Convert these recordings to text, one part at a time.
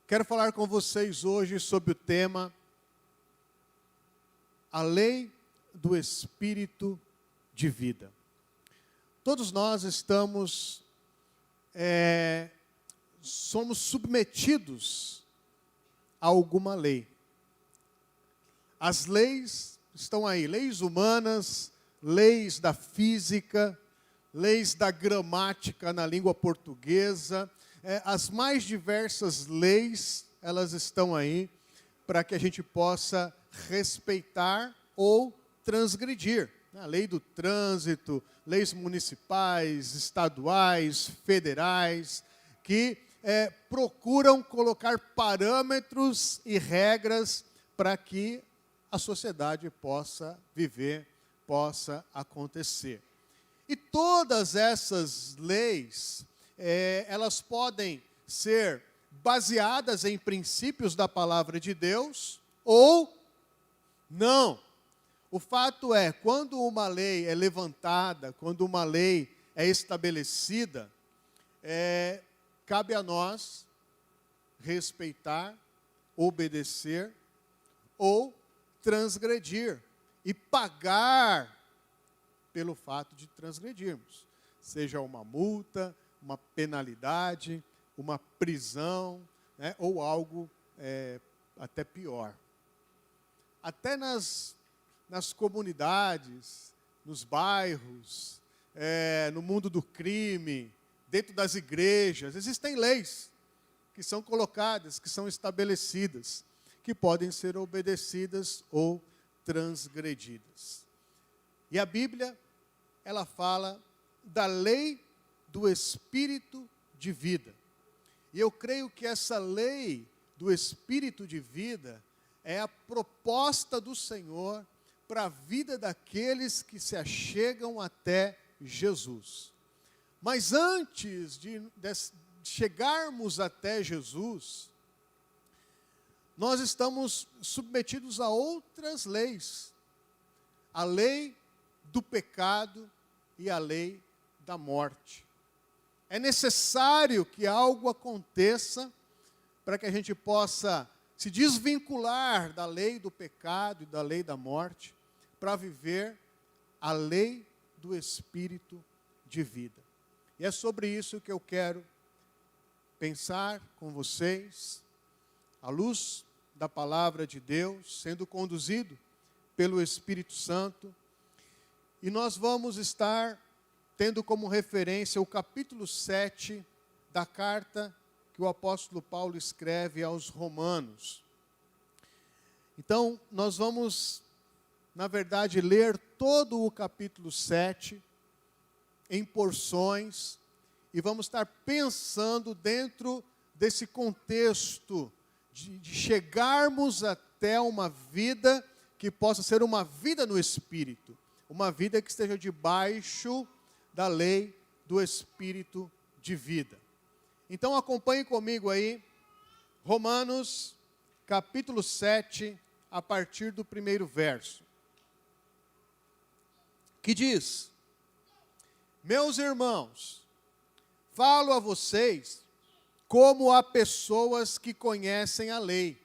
Quero falar com vocês hoje sobre o tema A Lei do Espírito de Vida. Todos nós somos submetidos a alguma lei. As leis estão aí, leis humanas, leis da física, leis da gramática na língua portuguesa. As mais diversas leis, elas estão aí para que a gente possa respeitar ou transgredir. A lei do trânsito, leis municipais, estaduais, federais, que procuram colocar parâmetros e regras para que a sociedade possa viver, possa acontecer. E todas essas leis, elas podem ser baseadas em princípios da palavra de Deus ou não. O fato é, quando uma lei é levantada, quando uma lei é estabelecida, cabe a nós respeitar, obedecer ou transgredir e pagar pelo fato de transgredirmos. Seja uma multa, uma penalidade, uma prisão, ou algo até pior. Até nas comunidades, nos bairros, no mundo do crime, dentro das igrejas, existem leis que são colocadas, que são estabelecidas, que podem ser obedecidas ou transgredidas. E a Bíblia, ela fala da lei do Espírito de vida. E eu creio que essa lei do Espírito de vida é a proposta do Senhor para a vida daqueles que se achegam até Jesus. Mas antes de chegarmos até Jesus, nós estamos submetidos a outras leis. A lei do pecado e a lei da morte. É necessário que algo aconteça para que a gente possa se desvincular da lei do pecado e da lei da morte para viver a lei do Espírito de vida. E é sobre isso que eu quero pensar com vocês, à luz da palavra de Deus, sendo conduzido pelo Espírito Santo. E nós vamos estar tendo como referência o capítulo 7 da carta que o apóstolo Paulo escreve aos Romanos. Então, nós vamos, na verdade, ler todo o capítulo 7 em porções e vamos estar pensando dentro desse contexto de chegarmos até uma vida que possa ser uma vida no Espírito, uma vida que esteja debaixo da lei do Espírito de vida. Então acompanhe comigo aí, Romanos, capítulo 7, a partir do primeiro verso. Que diz: Meus irmãos, falo a vocês como a pessoas que conhecem a lei.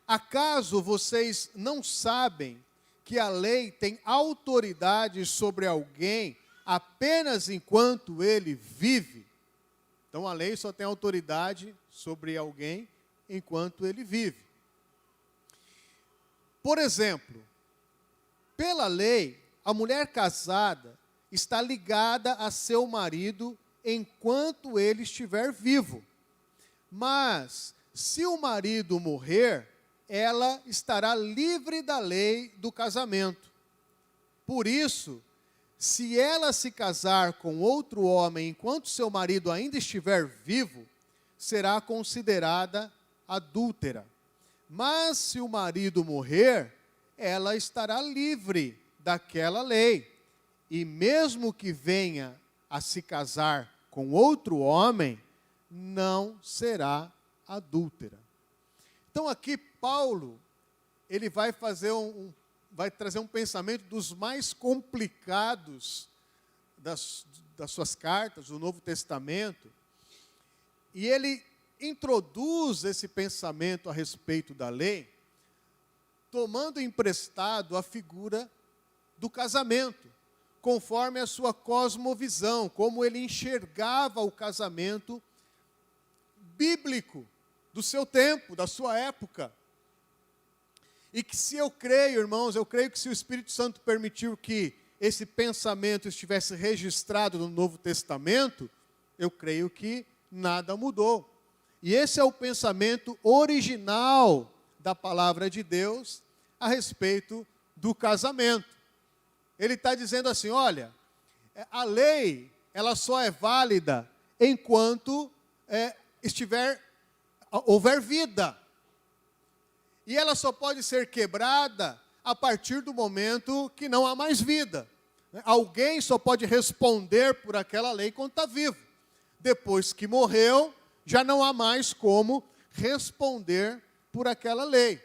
Acaso vocês não sabem que a lei tem autoridade sobre alguém apenas enquanto ele vive? Então a lei só tem autoridade sobre alguém enquanto ele vive. Por exemplo, pela lei, a mulher casada está ligada a seu marido enquanto ele estiver vivo. Mas, se o marido morrer, ela estará livre da lei do casamento. Por isso, se ela se casar com outro homem enquanto seu marido ainda estiver vivo, será considerada adúltera. Mas se o marido morrer, ela estará livre daquela lei. E mesmo que venha a se casar com outro homem, não será adúltera. Então aqui Paulo, ele vai trazer um pensamento dos mais complicados das suas cartas, do Novo Testamento, e ele introduz esse pensamento a respeito da lei, tomando emprestado a figura do casamento, conforme a sua cosmovisão, como ele enxergava o casamento bíblico do seu tempo, da sua época. E que se eu creio, irmãos, eu creio que se o Espírito Santo permitiu que esse pensamento estivesse registrado no Novo Testamento, eu creio que nada mudou. E esse é o pensamento original da palavra de Deus a respeito do casamento. Ele está dizendo assim, olha, a lei, ela só é válida enquanto houver vida. E ela só pode ser quebrada a partir do momento que não há mais vida. Alguém só pode responder por aquela lei quando está vivo. Depois que morreu, já não há mais como responder por aquela lei.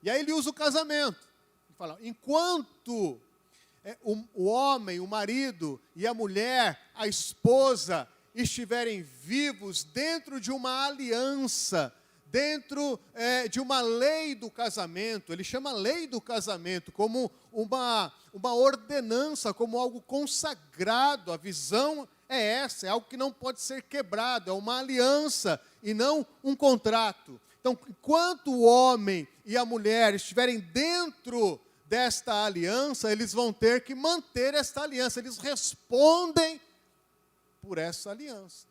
E aí ele usa o casamento. Ele fala, enquanto o homem, o marido e a mulher, a esposa, estiverem vivos dentro de uma aliança, dentro de uma lei do casamento, ele chama lei do casamento como uma ordenança, como algo consagrado. A visão é essa, é algo que não pode ser quebrado, é uma aliança e não um contrato. Então, enquanto o homem e a mulher estiverem dentro desta aliança, eles vão ter que manter esta aliança, eles respondem por essa aliança.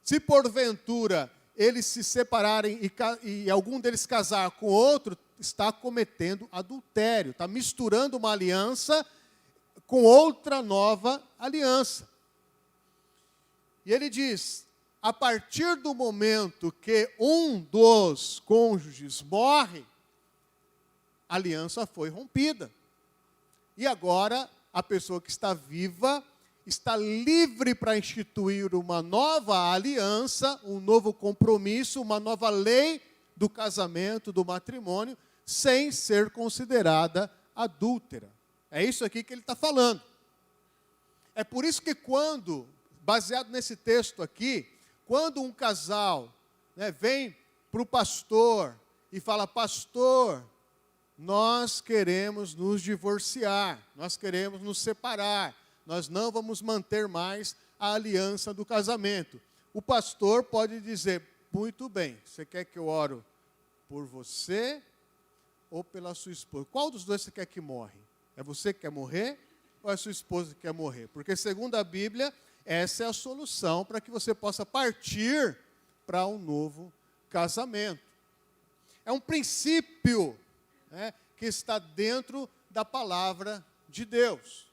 Se porventura eles se separarem e algum deles casar com outro, está cometendo adultério, está misturando uma aliança com outra nova aliança. E ele diz, a partir do momento que um dos cônjuges morre, a aliança foi rompida. E agora, a pessoa que está viva está livre para instituir uma nova aliança, um novo compromisso, uma nova lei do casamento, do matrimônio, sem ser considerada adúltera. É isso aqui que ele está falando. É por isso que quando, baseado nesse texto aqui, quando um casal vem para o pastor e fala, pastor, nós queremos nos divorciar, nós queremos nos separar, nós não vamos manter mais a aliança do casamento. O pastor pode dizer, muito bem, você quer que eu oro por você ou pela sua esposa? Qual dos dois você quer que morre? É você que quer morrer ou é a sua esposa que quer morrer? Porque segundo a Bíblia, essa é a solução para que você possa partir para um novo casamento. É um princípio que está dentro da palavra de Deus.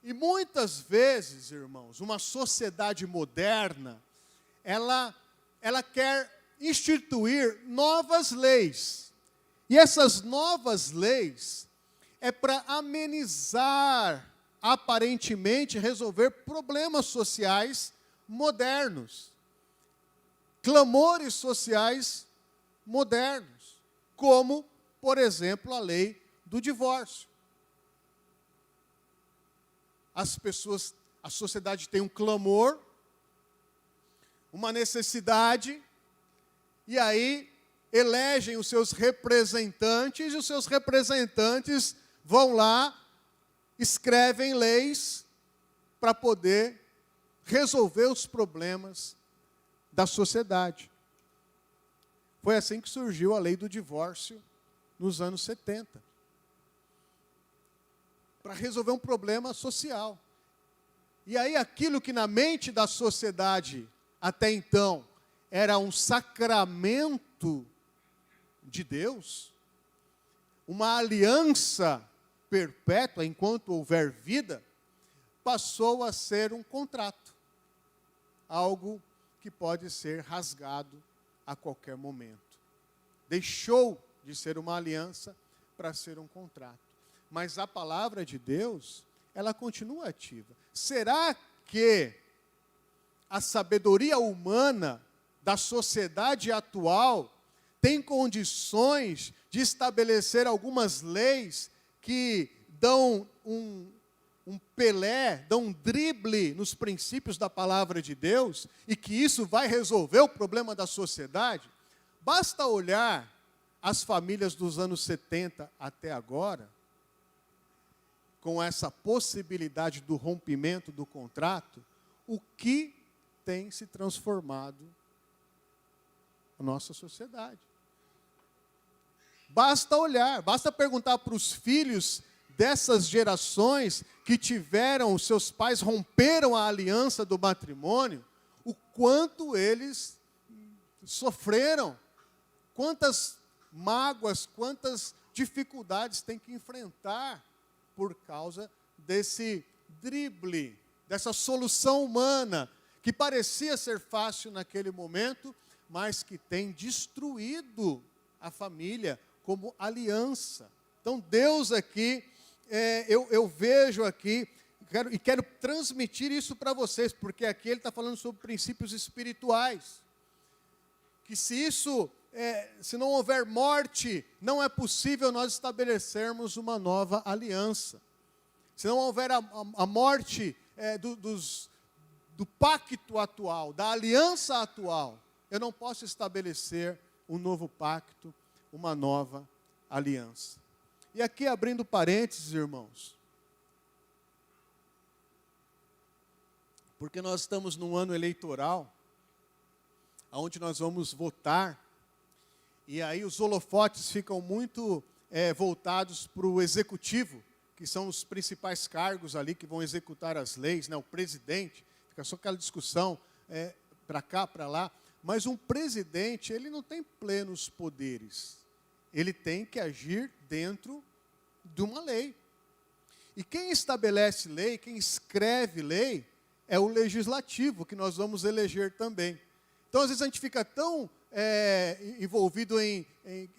E muitas vezes, irmãos, uma sociedade moderna, ela quer instituir novas leis. E essas novas leis é para amenizar, aparentemente, resolver problemas sociais modernos. Clamores sociais modernos. Como, por exemplo, a lei do divórcio. A sociedade tem um clamor, uma necessidade, e aí elegem os seus representantes, e os seus representantes vão lá, escrevem leis para poder resolver os problemas da sociedade. Foi assim que surgiu a lei do divórcio nos anos 70. Para resolver um problema social. E aí aquilo que na mente da sociedade até então era um sacramento de Deus, uma aliança perpétua enquanto houver vida, passou a ser um contrato. Algo que pode ser rasgado a qualquer momento. Deixou de ser uma aliança para ser um contrato. Mas a palavra de Deus, ela continua ativa. Será que a sabedoria humana da sociedade atual tem condições de estabelecer algumas leis que dão um Pelé, dá um drible nos princípios da palavra de Deus, e que isso vai resolver o problema da sociedade, basta olhar as famílias dos anos 70 até agora, com essa possibilidade do rompimento do contrato, o que tem se transformado a nossa sociedade. Basta olhar, basta perguntar para os filhos dessas gerações que tiveram, seus pais romperam a aliança do matrimônio, o quanto eles sofreram, quantas mágoas, quantas dificuldades têm que enfrentar por causa desse drible, dessa solução humana, que parecia ser fácil naquele momento, mas que tem destruído a família como aliança. Então, Deus aqui, eu vejo aqui, quero transmitir isso para vocês, porque aqui ele está falando sobre princípios espirituais. Que se não houver morte, não é possível nós estabelecermos uma nova aliança. Se não houver a morte do pacto atual, da aliança atual, eu não posso estabelecer um novo pacto, uma nova aliança. E aqui, abrindo parênteses, irmãos, porque nós estamos num ano eleitoral, onde nós vamos votar, e aí os holofotes ficam muito voltados para o executivo, que são os principais cargos ali que vão executar as leis, né? O presidente, fica só aquela discussão para cá, para lá, mas um presidente, ele não tem plenos poderes, ele tem que agir dentro de uma lei. E quem estabelece lei, quem escreve lei, é o legislativo, que nós vamos eleger também. Então, às vezes, a gente fica tão envolvido em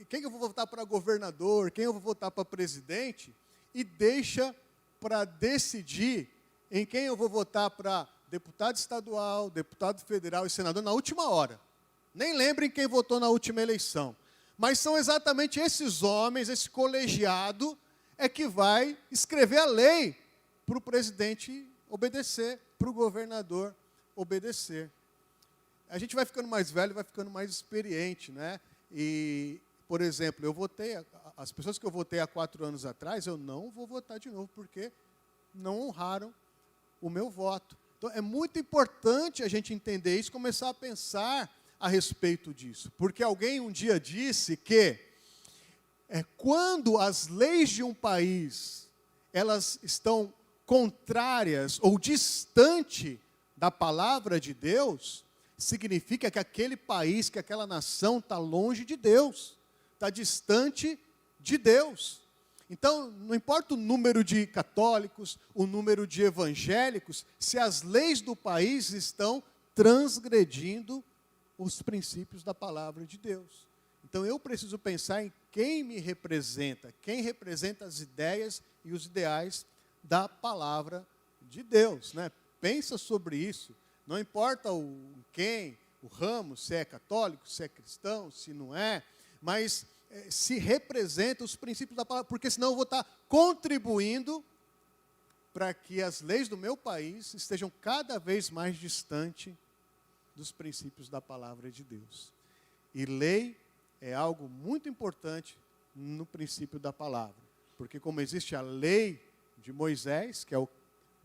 quem eu vou votar para governador, quem eu vou votar para presidente, e deixa para decidir em quem eu vou votar para deputado estadual, deputado federal e senador na última hora. Nem lembrem quem votou na última eleição. Mas são exatamente esses homens, esse colegiado, que vai escrever a lei para o presidente obedecer, para o governador obedecer. A gente vai ficando mais velho, vai ficando mais experiente, né? E, por exemplo, as pessoas que eu votei há 4 anos atrás, eu não vou votar de novo, porque não honraram o meu voto. Então, é muito importante a gente entender isso, começar a pensar a respeito disso. Porque alguém um dia disse que quando as leis de um país, elas estão contrárias ou distante da palavra de Deus, significa que aquele país, que aquela nação está longe de Deus, está distante de Deus. Então, não importa o número de católicos, o número de evangélicos, se as leis do país estão transgredindo os princípios da palavra de Deus. Então, eu preciso pensar em quem me representa, quem representa as ideias e os ideais da palavra de Deus, né? Pensa sobre isso. Não importa o ramo, se é católico, se é cristão, se não é, mas se representa os princípios da palavra, porque senão eu vou estar contribuindo para que as leis do meu país estejam cada vez mais distantes dos princípios da palavra de Deus. E lei é algo muito importante no princípio da palavra, porque como existe a lei de Moisés, que é o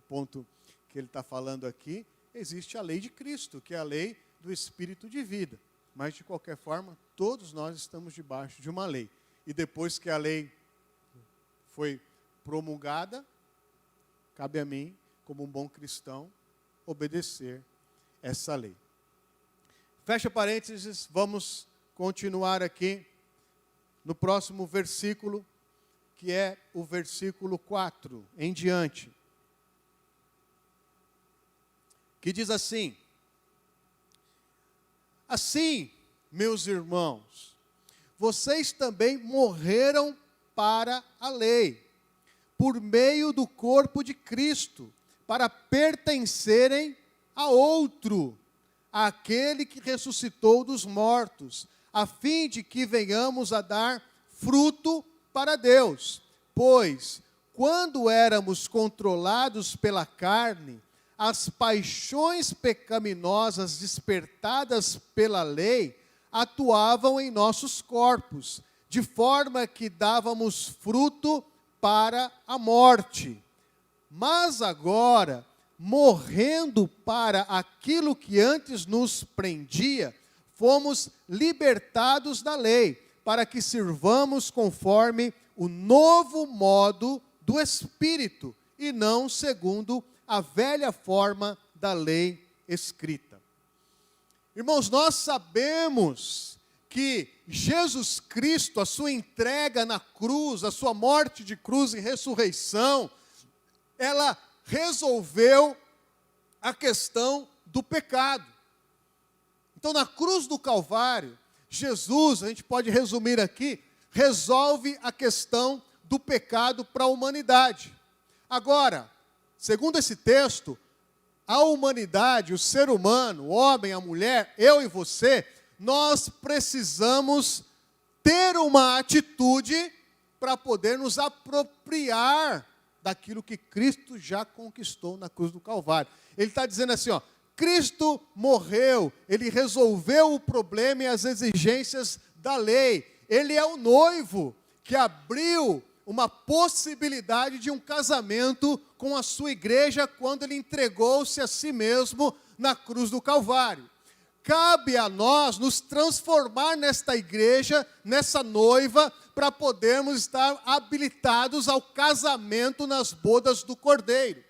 ponto que ele está falando aqui, existe a lei de Cristo, que é a lei do Espírito de vida. Mas, de qualquer forma, todos nós estamos debaixo de uma lei. E depois que a lei foi promulgada, cabe a mim, como um bom cristão, obedecer essa lei. Fecha parênteses, vamos continuar aqui no próximo versículo, que é o versículo 4 em diante. Que diz assim: assim, meus irmãos, vocês também morreram para a lei, por meio do corpo de Cristo, para pertencerem a outro, àquele que ressuscitou dos mortos, a fim de que venhamos a dar fruto para Deus. Pois, quando éramos controlados pela carne, as paixões pecaminosas despertadas pela lei atuavam em nossos corpos, de forma que dávamos fruto para a morte. Mas agora, morrendo para aquilo que antes nos prendia, fomos libertados da lei, para que sirvamos conforme o novo modo do Espírito, e não segundo a velha forma da lei escrita. Irmãos, nós sabemos que Jesus Cristo, a sua entrega na cruz, a sua morte de cruz e ressurreição, ela resolveu a questão do pecado. Então, na cruz do Calvário, Jesus, a gente pode resumir aqui, resolve a questão do pecado para a humanidade. Agora, segundo esse texto, a humanidade, o ser humano, o homem, a mulher, eu e você, nós precisamos ter uma atitude para poder nos apropriar daquilo que Cristo já conquistou na cruz do Calvário. Ele está dizendo assim, ó, Cristo morreu, Ele resolveu o problema e as exigências da lei. Ele é o noivo que abriu uma possibilidade de um casamento com a sua igreja quando Ele entregou-se a si mesmo na cruz do Calvário. Cabe a nós nos transformar nesta igreja, nessa noiva, para podermos estar habilitados ao casamento nas bodas do Cordeiro.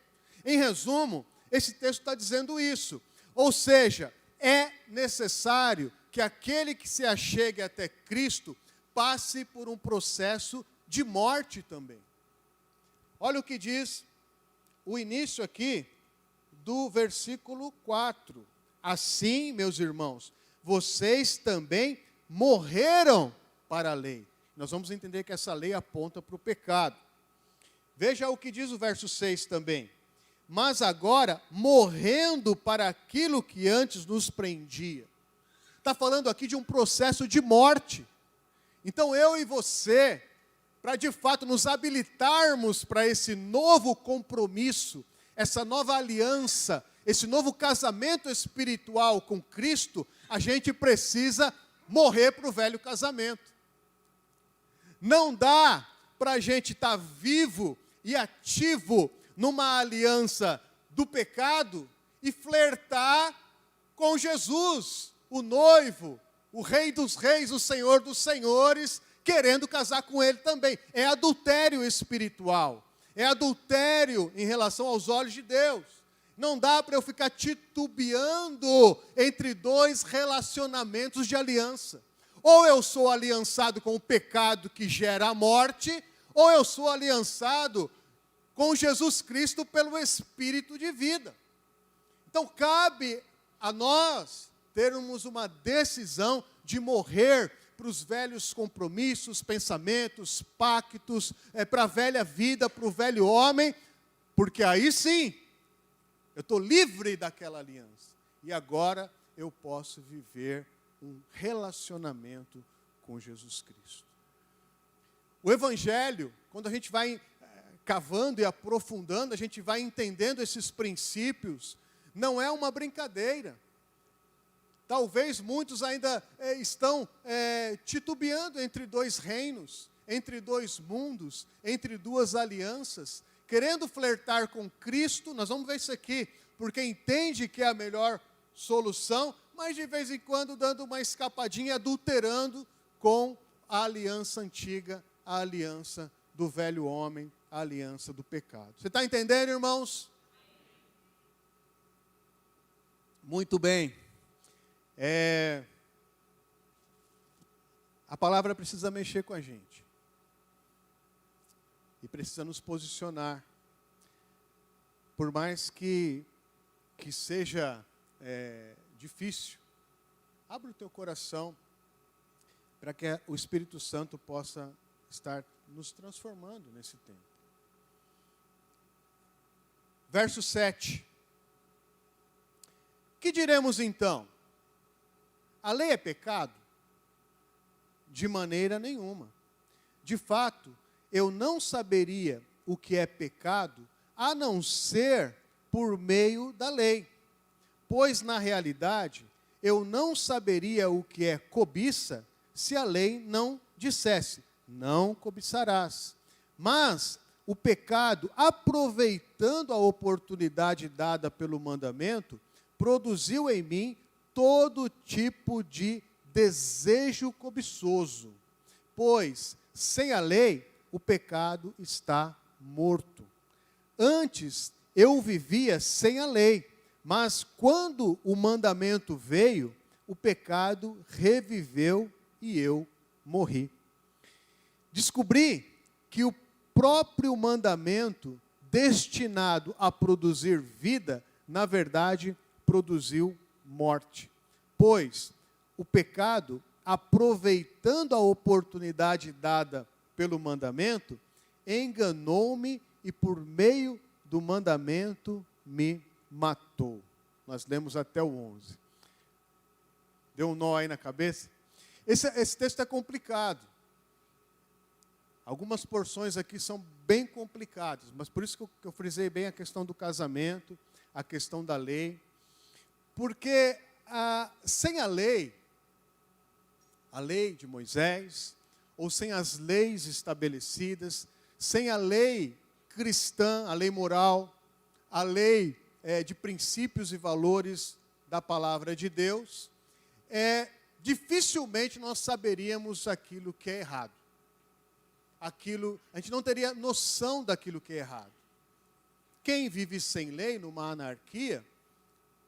Em resumo, esse texto está dizendo isso. Ou seja, é necessário que aquele que se achegue até Cristo passe por um processo de morte também. Olha o que diz o início aqui do versículo 4. Assim, meus irmãos, vocês também morreram para a lei. Nós vamos entender que essa lei aponta para o pecado. Veja o que diz o verso 6 também. Mas agora, morrendo para aquilo que antes nos prendia. Está falando aqui de um processo de morte. Então eu e você, para de fato nos habilitarmos para esse novo compromisso, essa nova aliança, esse novo casamento espiritual com Cristo, a gente precisa morrer para o velho casamento. Não dá para a gente estar vivo e ativo numa aliança do pecado e flertar com Jesus, o noivo, o Rei dos Reis, o Senhor dos Senhores, querendo casar com Ele também. É adultério espiritual, é adultério em relação aos olhos de Deus. Não dá para eu ficar titubeando entre dois relacionamentos de aliança. Ou eu sou aliançado com o pecado que gera a morte, ou eu sou aliançado com Jesus Cristo pelo Espírito de vida. Então cabe a nós termos uma decisão de morrer para os velhos compromissos, pensamentos, pactos, para a velha vida, para o velho homem, porque aí sim, eu estou livre daquela aliança. E agora eu posso viver um relacionamento com Jesus Cristo. O Evangelho, quando a gente vai cavando e aprofundando, a gente vai entendendo esses princípios, não é uma brincadeira. Talvez muitos ainda estão titubeando entre dois reinos, entre dois mundos, entre duas alianças, querendo flertar com Cristo. Nós vamos ver isso aqui, porque entende que é a melhor solução, mas de vez em quando dando uma escapadinha, adulterando com a aliança antiga, a aliança do velho homem, a aliança do pecado. Você está entendendo, irmãos? Muito bem. A palavra precisa mexer com a gente. E precisa nos posicionar. Por mais que seja difícil, abre o teu coração para que o Espírito Santo possa estar nos transformando nesse tempo. Verso 7. Que diremos então? A lei é pecado? De maneira nenhuma. De fato, eu não saberia o que é pecado, a não ser por meio da lei. Pois, na realidade, eu não saberia o que é cobiça se a lei não dissesse, não cobiçarás. Mas o pecado, aproveitando a oportunidade dada pelo mandamento, produziu em mim todo tipo de desejo cobiçoso. Pois, sem a lei, o pecado está morto. Antes, eu vivia sem a lei, mas quando o mandamento veio, o pecado reviveu e eu morri. Descobri que o próprio mandamento destinado a produzir vida, na verdade, produziu morte. Pois o pecado, aproveitando a oportunidade dada pelo mandamento, enganou-me e por meio do mandamento me matou. Nós lemos até o 11. Deu um nó aí na cabeça? Esse texto é complicado. Algumas porções aqui são bem complicadas, mas por isso que eu frisei bem a questão do casamento, a questão da lei. Porque sem a lei de Moisés, ou sem as leis estabelecidas, sem a lei cristã, a lei moral, a lei de princípios e valores da palavra de Deus, dificilmente nós saberíamos aquilo que é errado. A gente não teria noção daquilo que é errado. Quem vive sem lei, numa anarquia,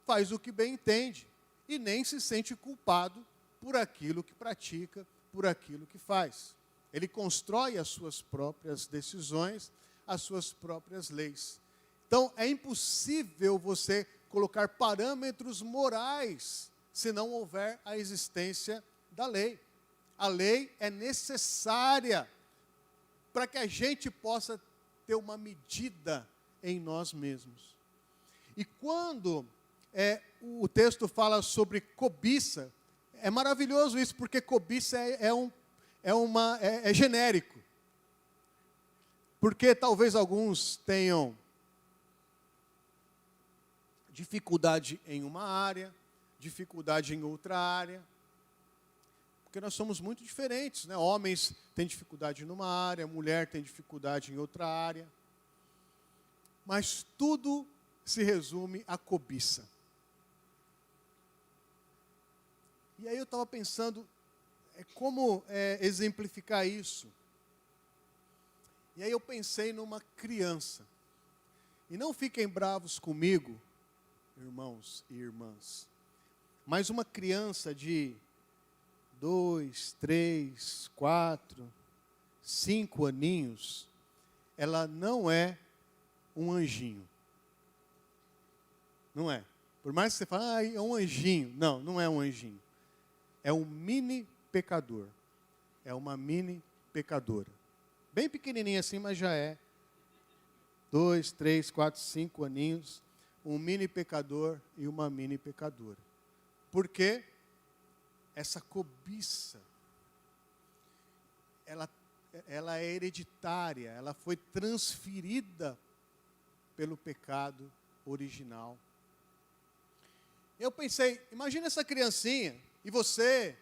faz o que bem entende e nem se sente culpado por aquilo que pratica, por aquilo que faz. Ele constrói as suas próprias decisões, as suas próprias leis. Então, é impossível você colocar parâmetros morais se não houver a existência da lei. A lei é necessária para que a gente possa ter uma medida em nós mesmos. E quando o texto fala sobre cobiça, é maravilhoso isso, porque cobiça é genérico. Porque talvez alguns tenham dificuldade em uma área, dificuldade em outra área, porque nós somos muito diferentes, né? Homens têm dificuldade numa área, mulher tem dificuldade em outra área. Mas tudo se resume à cobiça. E aí eu estava pensando, como exemplificar isso? E aí eu pensei numa criança. E não fiquem bravos comigo, irmãos e irmãs, mas uma criança de 2, 3, 4, 5 aninhos, ela não é um anjinho. Não é. Por mais que você fale, é um anjinho. Não, não é um anjinho. É um mini pecador. É uma mini pecadora. Bem pequenininha assim, mas já é. 2, 3, 4, 5 aninhos. Um mini pecador e uma mini pecadora. Por quê? Essa cobiça, ela é hereditária, ela foi transferida pelo pecado original. Eu pensei, imagina essa criancinha, e você,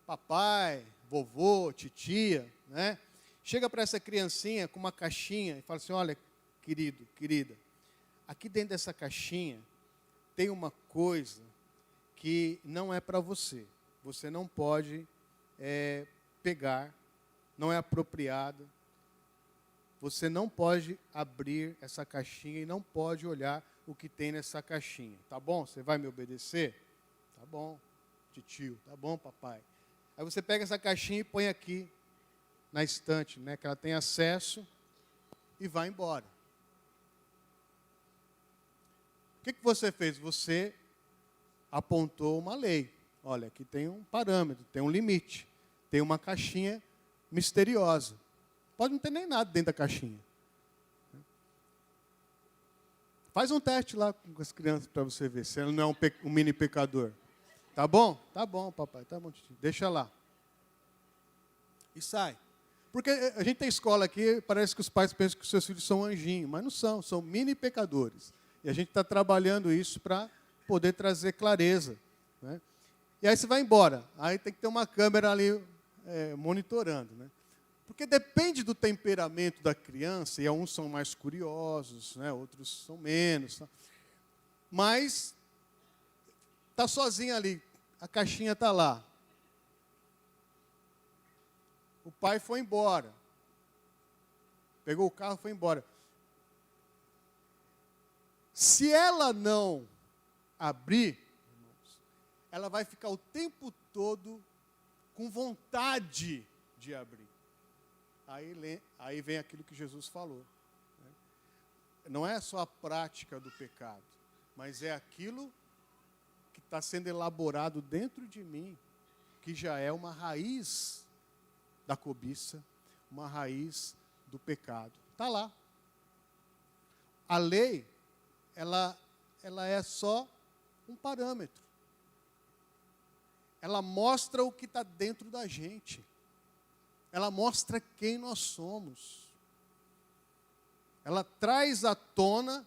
papai, vovô, titia, né? Chega para essa criancinha com uma caixinha e fala assim, olha, querido, querida, aqui dentro dessa caixinha tem uma coisa que não é para você. Você não pode pegar, não é apropriada. Você não pode abrir essa caixinha e não pode olhar o que tem nessa caixinha. Tá bom? Você vai me obedecer? Tá bom, titio. Tá bom, papai. Aí você pega essa caixinha e põe aqui na estante, né, que ela tem acesso, e vai embora. O que você fez? Você apontou uma lei. Olha, aqui tem um parâmetro, tem um limite, tem uma caixinha misteriosa. Pode não ter nem nada dentro da caixinha. Faz um teste lá com as crianças para você ver se ela não é um mini pecador. Tá bom? Tá bom, papai, tá bom, tio. Deixa lá. E sai. Porque a gente tem escola aqui, parece que os pais pensam que os seus filhos são anjinhos, mas não são mini pecadores. E a gente está trabalhando isso para poder trazer clareza, né? E aí você vai embora, aí tem que ter uma câmera ali monitorando, né? Porque depende do temperamento da criança, e uns são mais curiosos, né? Outros são menos. Tá? Mas está sozinho ali, a caixinha está lá. O pai foi embora. Pegou o carro e foi embora. Se ela não abrir, ela vai ficar o tempo todo com vontade de abrir. Aí vem aquilo que Jesus falou, né? Não é só a prática do pecado, mas é aquilo que está sendo elaborado dentro de mim, que já é uma raiz da cobiça, uma raiz do pecado. Está lá. A lei, ela é só um parâmetro. Ela mostra o que está dentro da gente. Ela mostra quem nós somos. Ela traz à tona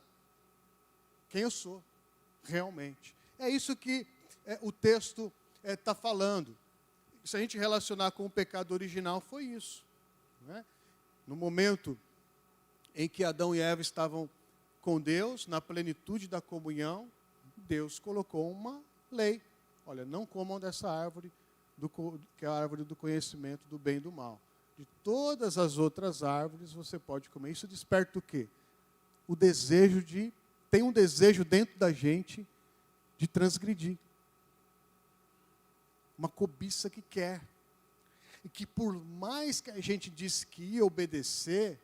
quem eu sou, realmente. É isso que o texto está falando. Se a gente relacionar com o pecado original, foi isso, né? No momento em que Adão e Eva estavam com Deus, na plenitude da comunhão, Deus colocou uma lei. Olha, não comam dessa árvore, que é a árvore do conhecimento do bem e do mal. De todas as outras árvores você pode comer. Isso desperta o quê? O desejo tem um desejo dentro da gente de transgredir. Uma cobiça que quer. E que por mais que a gente disse que ia obedecer,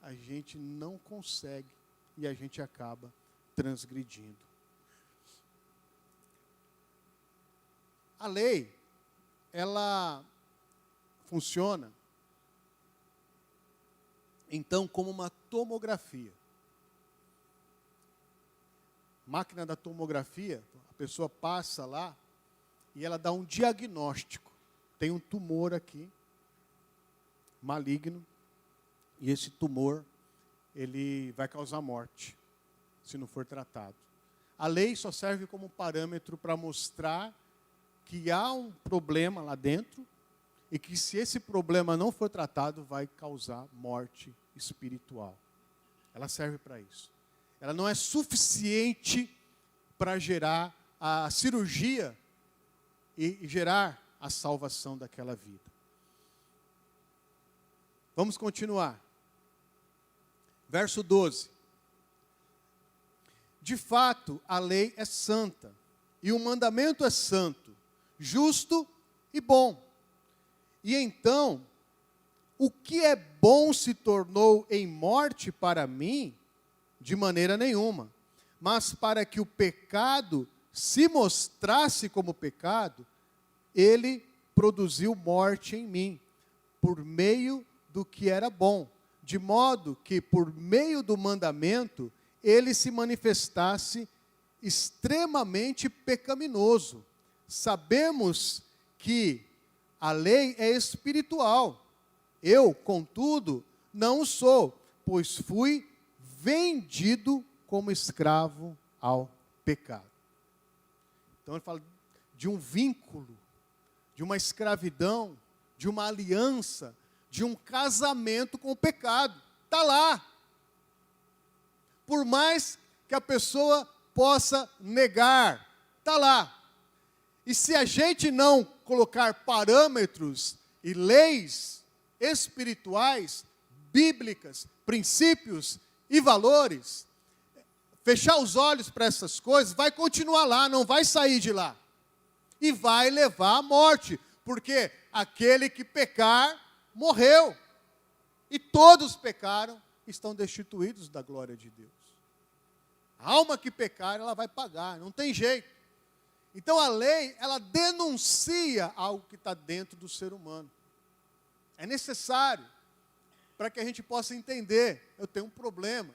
a gente não consegue e a gente acaba transgredindo. A lei, ela funciona, então, como uma tomografia. Máquina da tomografia, a pessoa passa lá e ela dá um diagnóstico. Tem um tumor aqui, maligno, e esse tumor, ele vai causar morte, se não for tratado. A lei só serve como parâmetro para mostrar que há um problema lá dentro, e que se esse problema não for tratado, vai causar morte espiritual. Ela serve para isso. Ela não é suficiente para gerar a cirurgia e gerar a salvação daquela vida. Vamos continuar. Verso 12. De fato, a lei é santa, e o mandamento é santo, justo e bom. E então, o que é bom se tornou em morte para mim? De maneira nenhuma. Mas para que o pecado se mostrasse como pecado, ele produziu morte em mim, por meio do que era bom, de modo que, por meio do mandamento, ele se manifestasse extremamente pecaminoso. Sabemos que a lei é espiritual. Eu, contudo, não o sou, pois fui vendido como escravo ao pecado. Então ele fala de um vínculo, de uma escravidão, de uma aliança, de um casamento com o pecado. Está lá. Por mais que a pessoa possa negar, está lá. E se a gente não colocar parâmetros e leis espirituais, bíblicas, princípios e valores, fechar os olhos para essas coisas, vai continuar lá, não vai sair de lá. E vai levar à morte, porque aquele que pecar, morreu. E todos pecaram, estão destituídos da glória de Deus. A alma que pecar, ela vai pagar, não tem jeito. Então a lei, ela denuncia algo que está dentro do ser humano. É necessário para que a gente possa entender, eu tenho um problema,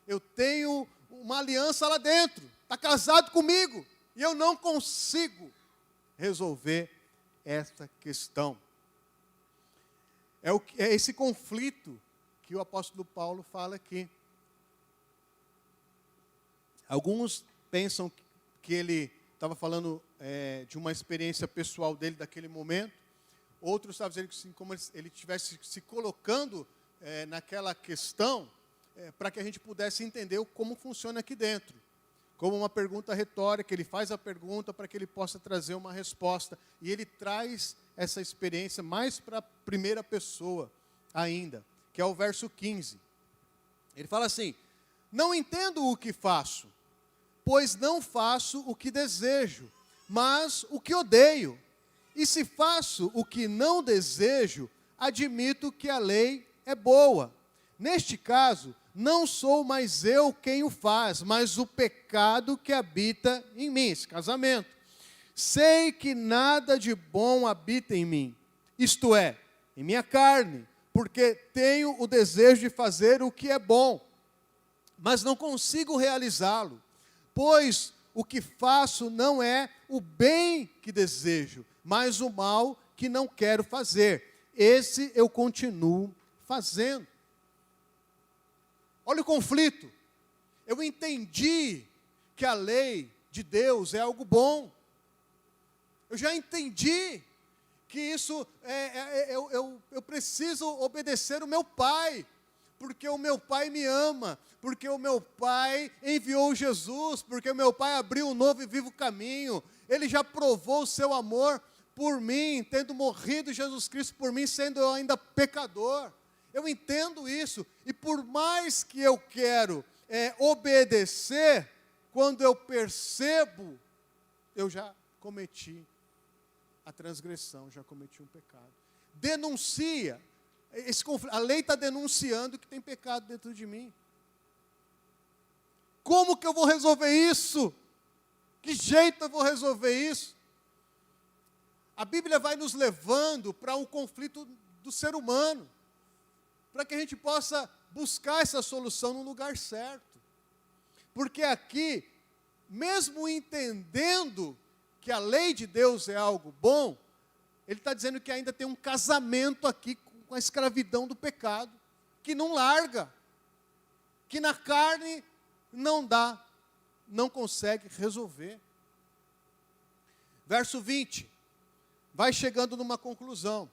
eu tenho uma aliança lá dentro, está casado comigo, e eu não consigo resolver esta questão. É esse conflito que o apóstolo Paulo fala aqui. Alguns pensam que ele estava falando de uma experiência pessoal dele daquele momento. Outros estavam dizendo que assim, como ele estivesse se colocando naquela questão, para que a gente pudesse entender como funciona aqui dentro. Como uma pergunta retórica, ele faz a pergunta para que ele possa trazer uma resposta. E ele traz essa experiência mais para a primeira pessoa ainda, que é o verso 15. Ele fala assim: não entendo o que faço, pois não faço o que desejo, mas o que odeio. E se faço o que não desejo, admito que a lei é boa. Neste caso, não sou mais eu quem o faz, mas o pecado que habita em mim. Esse casamento. Sei que nada de bom habita em mim, isto é, em minha carne, porque tenho o desejo de fazer o que é bom, mas não consigo realizá-lo, pois o que faço não é o bem que desejo, mas o mal que não quero fazer. Esse eu continuo fazendo. Olha o conflito. Eu entendi que a lei de Deus é algo bom. Eu já entendi que isso, eu preciso obedecer o meu pai, porque o meu pai me ama, porque o meu pai enviou Jesus, porque o meu pai abriu um novo e vivo caminho. Ele já provou o seu amor por mim, tendo morrido Jesus Cristo por mim, sendo eu ainda pecador. Eu entendo isso, e por mais que eu quero obedecer, quando eu percebo, eu já cometi a transgressão, já cometi um pecado. Denuncia, esse conflito, a lei está denunciando que tem pecado dentro de mim. Como que eu vou resolver isso? Que jeito eu vou resolver isso? A Bíblia vai nos levando para um conflito do ser humano, para que a gente possa buscar essa solução no lugar certo. Porque aqui, mesmo entendendo que a lei de Deus é algo bom, ele está dizendo que ainda tem um casamento aqui com a escravidão do pecado, que não larga, que na carne não dá, não consegue resolver. Verso 20, vai chegando numa conclusão.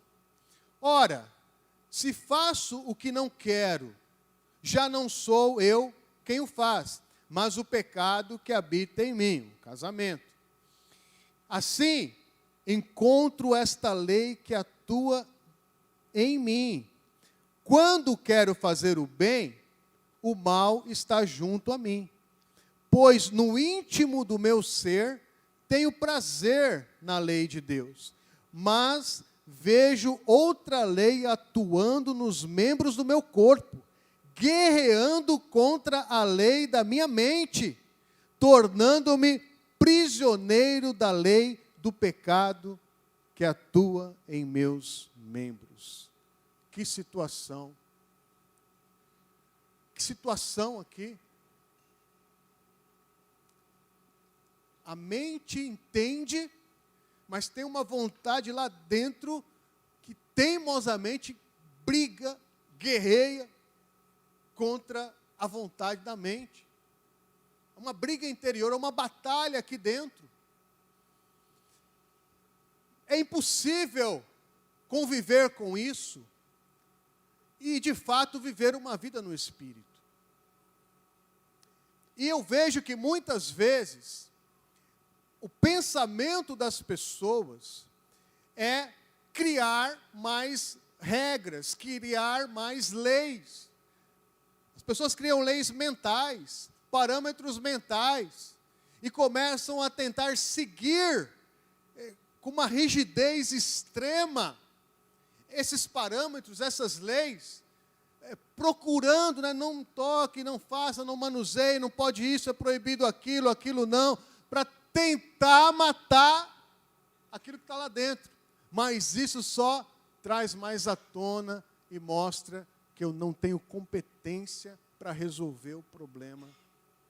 Ora, se faço o que não quero, já não sou eu quem o faz, mas o pecado que habita em mim, o casamento. Assim, encontro esta lei que atua em mim. Quando quero fazer o bem, o mal está junto a mim. Pois no íntimo do meu ser, tenho prazer na lei de Deus, mas vejo outra lei atuando nos membros do meu corpo, guerreando contra a lei da minha mente, tornando-me prisioneiro da lei do pecado que atua em meus membros. Que situação! Que situação aqui! A mente entende, mas tem uma vontade lá dentro que teimosamente briga, guerreia contra a vontade da mente. Uma briga interior, uma batalha aqui dentro. É impossível conviver com isso e, de fato, viver uma vida no Espírito. E eu vejo que muitas vezes o pensamento das pessoas é criar mais regras, criar mais leis. As pessoas criam leis mentais, parâmetros mentais, e começam a tentar seguir com uma rigidez extrema esses parâmetros, essas leis, procurando, não toque, não faça, não manuseie, não pode isso, é proibido aquilo, aquilo não, para tentar matar aquilo que está lá dentro. Mas isso só traz mais à tona e mostra que eu não tenho competência para resolver o problema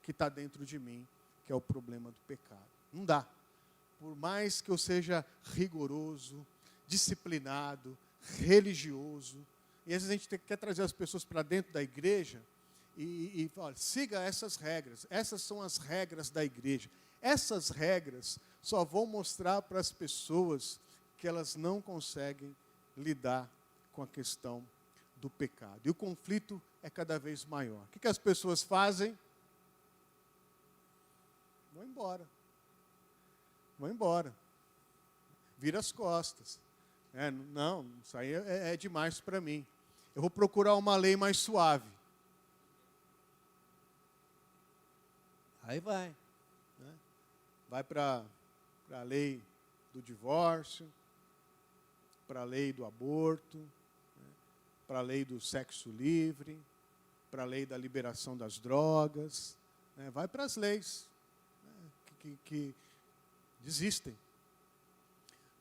que está dentro de mim, que é o problema do pecado. Não dá. Por mais que eu seja rigoroso, disciplinado, religioso, E às vezes a gente quer trazer as pessoas para dentro da igreja e olha, siga essas regras. Essas são as regras da igreja. Essas regras só vão mostrar para as pessoas que elas não conseguem lidar com a questão do pecado. E o conflito é cada vez maior. O que as pessoas fazem? Vão embora. Vão embora. Vira as costas. Não, isso aí é demais para mim. Eu vou procurar uma lei mais suave. Aí vai. Né? Vai para a lei do divórcio, para a lei do aborto, né? Para a lei do sexo livre, para a lei da liberação das drogas. Né? Vai para as leis, né? que desistem.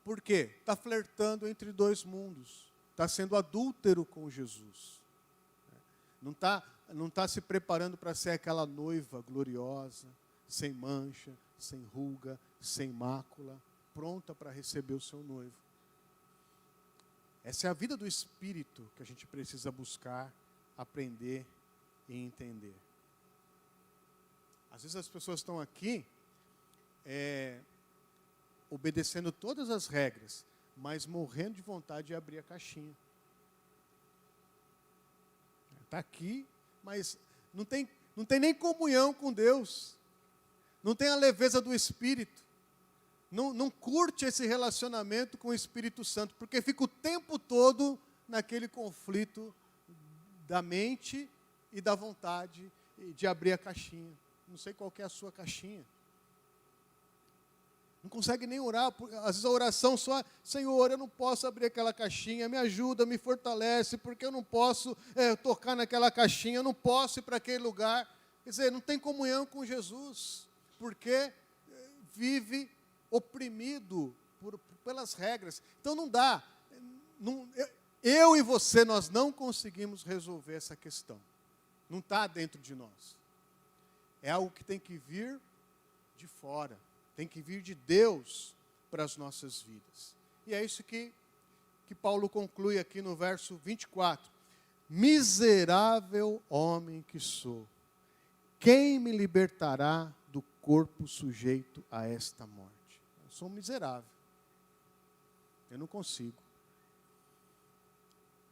Por quê? Está flertando entre dois mundos. Está sendo adúltero com Jesus. Não tá se preparando para ser aquela noiva gloriosa, sem mancha, sem ruga, sem mácula, pronta para receber o seu noivo. Essa é a vida do Espírito que a gente precisa buscar, aprender e entender. Às vezes as pessoas estão aqui obedecendo todas as regras, mas morrendo de vontade de abrir a caixinha. Está aqui, mas não tem nem comunhão com Deus. Não tem a leveza do Espírito. Não curte esse relacionamento com o Espírito Santo, porque fica o tempo todo naquele conflito da mente e da vontade de abrir a caixinha. Não sei qual que é a sua caixinha. Não consegue nem orar, às vezes a oração só, Senhor, eu não posso abrir aquela caixinha, me ajuda, me fortalece, porque eu não posso tocar naquela caixinha, eu não posso ir para aquele lugar. Quer dizer, não tem comunhão com Jesus, porque vive oprimido pelas regras. Então não dá. Eu e você, nós não conseguimos resolver essa questão. Não está dentro de nós. É algo que tem que vir de fora. Tem que vir de Deus para as nossas vidas. E é isso que Paulo conclui aqui no verso 24. Miserável homem que sou, quem me libertará do corpo sujeito a esta morte? Eu sou miserável. Eu não consigo.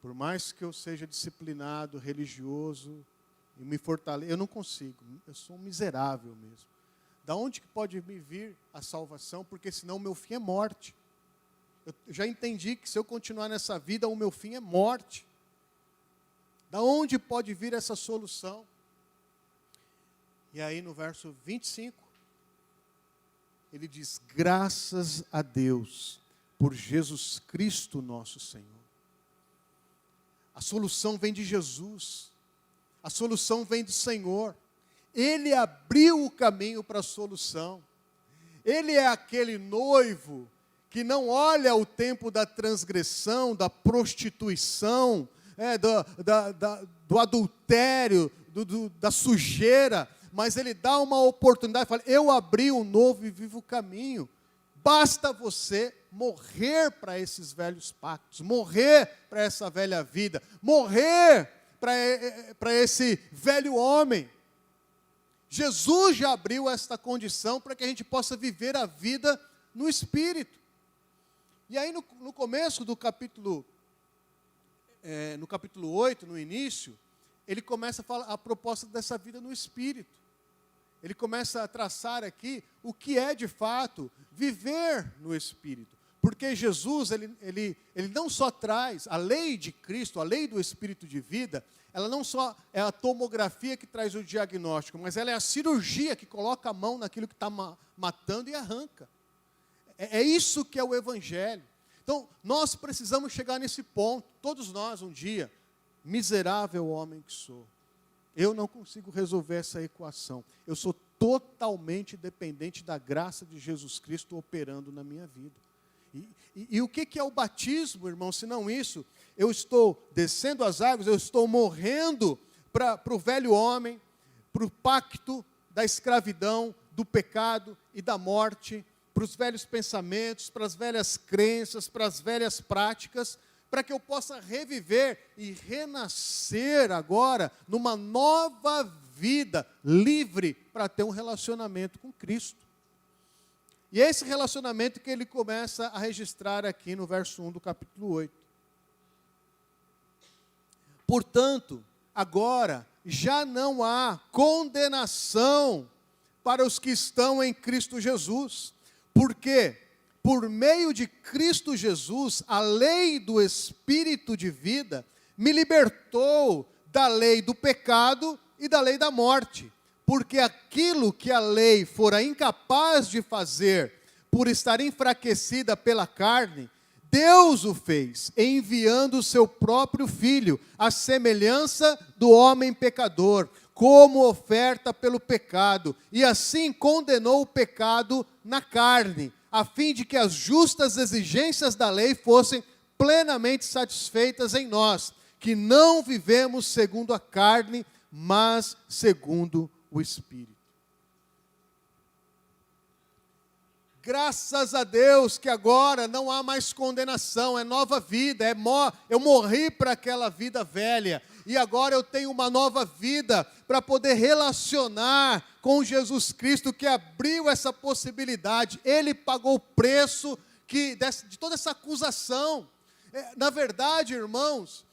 Por mais que eu seja disciplinado, religioso, e me fortaleça, eu não consigo. Eu sou um miserável mesmo. Da onde que pode me vir a salvação? Porque senão o meu fim é morte. Eu já entendi que se eu continuar nessa vida, o meu fim é morte. Da onde pode vir essa solução? E aí no verso 25, ele diz, graças a Deus, por Jesus Cristo nosso Senhor. A solução vem de Jesus. A solução vem do Senhor. Ele abriu o caminho para a solução. Ele é aquele noivo que não olha o tempo da transgressão, da prostituição, do adultério, da sujeira, mas ele dá uma oportunidade, fala, eu abri um novo e vivo caminho. Basta você morrer para esses velhos pactos, morrer para essa velha vida, morrer para esse velho homem. Jesus já abriu esta condição para que a gente possa viver a vida no Espírito. E aí no começo do capítulo, no capítulo 8, no início, ele começa a falar a proposta dessa vida no Espírito. Ele começa a traçar aqui o que é de fato viver no Espírito. Porque Jesus, ele não só traz a lei de Cristo, a lei do Espírito de vida, ela não só é a tomografia que traz o diagnóstico, mas ela é a cirurgia que coloca a mão naquilo que está matando e arranca. É isso que é o Evangelho. Então, nós precisamos chegar nesse ponto, todos nós um dia, miserável homem que sou. Eu não consigo resolver essa equação. Eu sou totalmente dependente da graça de Jesus Cristo operando na minha vida. E o que é o batismo, irmão, se não isso? Eu estou descendo as águas, eu estou morrendo para o velho homem, para o pacto da escravidão, do pecado e da morte, para os velhos pensamentos, para as velhas crenças, para as velhas práticas, para que eu possa reviver e renascer agora numa nova vida, livre, para ter um relacionamento com Cristo. E é esse relacionamento que ele começa a registrar aqui no verso 1 do capítulo 8. Portanto, agora já não há condenação para os que estão em Cristo Jesus, porque por meio de Cristo Jesus, a lei do Espírito de vida me libertou da lei do pecado e da lei da morte, porque aquilo que a lei fora incapaz de fazer por estar enfraquecida pela carne, Deus o fez, enviando o seu próprio Filho, à semelhança do homem pecador, como oferta pelo pecado, e assim condenou o pecado na carne, a fim de que as justas exigências da lei fossem plenamente satisfeitas em nós, que não vivemos segundo a carne, mas segundo o Espírito. Graças a Deus que agora não há mais condenação, é nova vida, eu morri para aquela vida velha, e agora eu tenho uma nova vida para poder relacionar com Jesus Cristo, que abriu essa possibilidade. Ele pagou o preço de toda essa acusação. Na verdade, irmãos,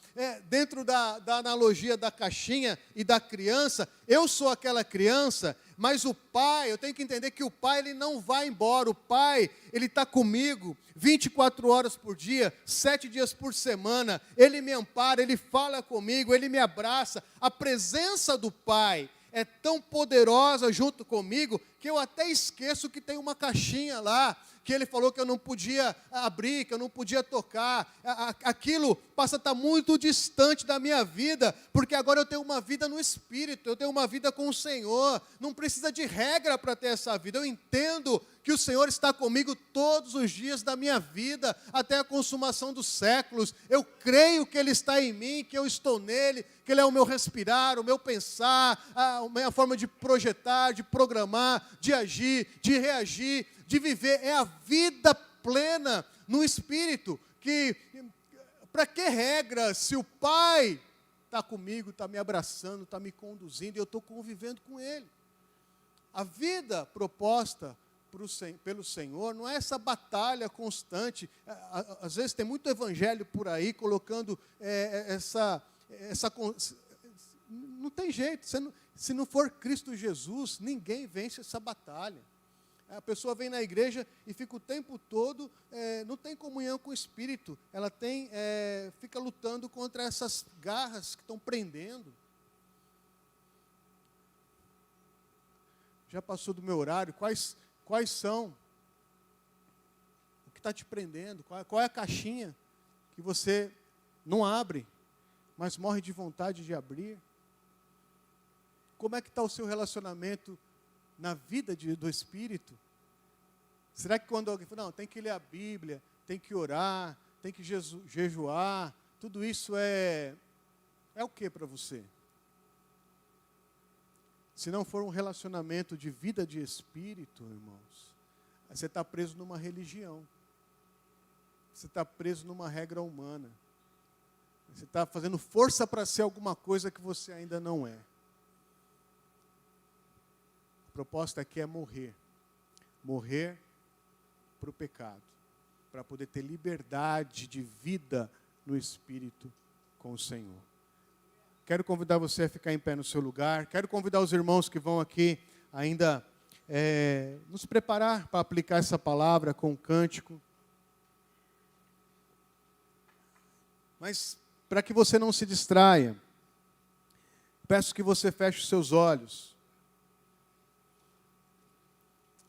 dentro da analogia da caixinha e da criança, eu sou aquela criança, mas o pai, eu tenho que entender que o pai, ele não vai embora. O pai, ele está comigo 24 horas por dia, 7 dias por semana. Ele me ampara, ele fala comigo, ele me abraça. A presença do pai é tão poderosa junto comigo, que eu até esqueço que tem uma caixinha lá, que ele falou que eu não podia abrir, que eu não podia tocar. Aquilo passa a estar muito distante da minha vida, porque agora eu tenho uma vida no Espírito, eu tenho uma vida com o Senhor. Não precisa de regra para ter essa vida. Eu entendo que o Senhor está comigo todos os dias da minha vida, até a consumação dos séculos. Eu creio que Ele está em mim, que eu estou nele, que Ele é o meu respirar, o meu pensar, a minha forma de projetar, de programar, de agir, de reagir, de viver. É a vida plena no Espírito. Para que regra, se o Pai está comigo, está me abraçando, está me conduzindo, e eu estou convivendo com Ele? A vida proposta pelo Senhor não é essa batalha constante. Às vezes tem muito evangelho por aí colocando não tem jeito. Se não for Cristo Jesus, ninguém vence essa batalha. A pessoa vem na igreja e fica o tempo todo, não tem comunhão com o Espírito. Ela fica lutando contra essas garras que estão prendendo. Já passou do meu horário. Quais são? O que está te prendendo? Qual é a caixinha que você não abre, mas morre de vontade de abrir? Como é que está o seu relacionamento na vida do Espírito? Será que quando alguém fala, não, tem que ler a Bíblia, tem que orar, tem que jejuar, tudo isso é o que para você? Se não for um relacionamento de vida de Espírito, irmãos, você está preso numa religião. Você está preso numa regra humana. Você está fazendo força para ser alguma coisa que você ainda não é. A proposta aqui é morrer. Morrer para o pecado, para poder ter liberdade de vida no Espírito com o Senhor. Quero convidar você a ficar em pé no seu lugar. Quero convidar os irmãos que vão aqui ainda nos preparar para aplicar essa palavra com um cântico. Mas, para que você não se distraia, peço que você feche os seus olhos.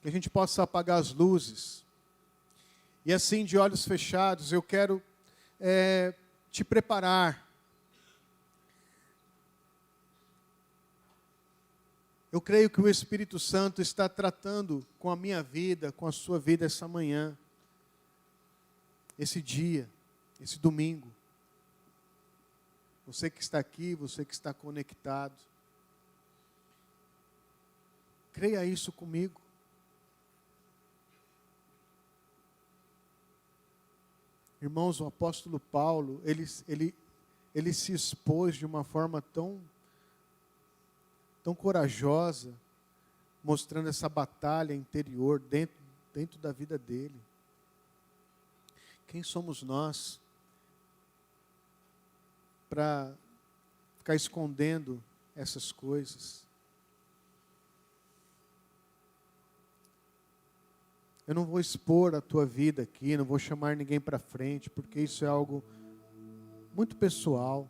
Que a gente possa apagar as luzes. E assim, de olhos fechados, eu quero te preparar. Eu creio que o Espírito Santo está tratando com a minha vida, com a sua vida essa manhã, esse dia, esse domingo. Você que está aqui, você que está conectado. Creia isso comigo. Irmãos, o apóstolo Paulo, ele se expôs de uma forma tão corajosa, mostrando essa batalha interior dentro da vida dele. Quem somos nós para ficar escondendo essas coisas? Eu não vou expor a tua vida aqui, não vou chamar ninguém para frente, porque isso é algo muito pessoal.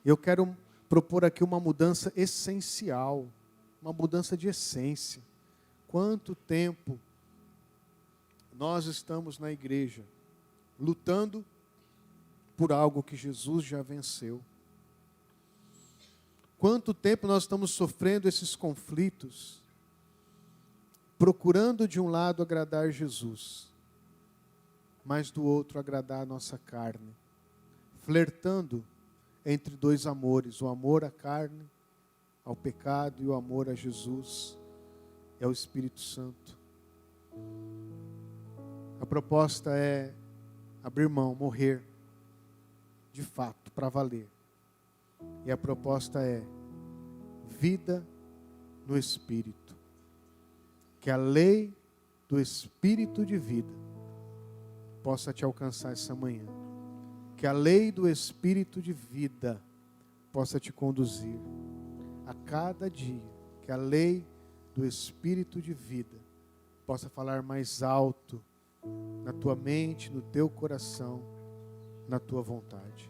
Eu quero propor aqui uma mudança essencial, uma mudança de essência. Quanto tempo nós estamos na igreja lutando por algo que Jesus já venceu? Quanto tempo nós estamos sofrendo esses conflitos, procurando de um lado agradar Jesus, mas do outro agradar a nossa carne, flertando entre dois amores, o amor à carne, ao pecado, e o amor a Jesus e ao Espírito Santo. A proposta é abrir mão, morrer, de fato, para valer. E a proposta é vida no Espírito. Que a lei do Espírito de vida possa te alcançar essa manhã. Que a lei do Espírito de vida possa te conduzir a cada dia. Que a lei do Espírito de vida possa falar mais alto na tua mente, no teu coração, na tua vontade.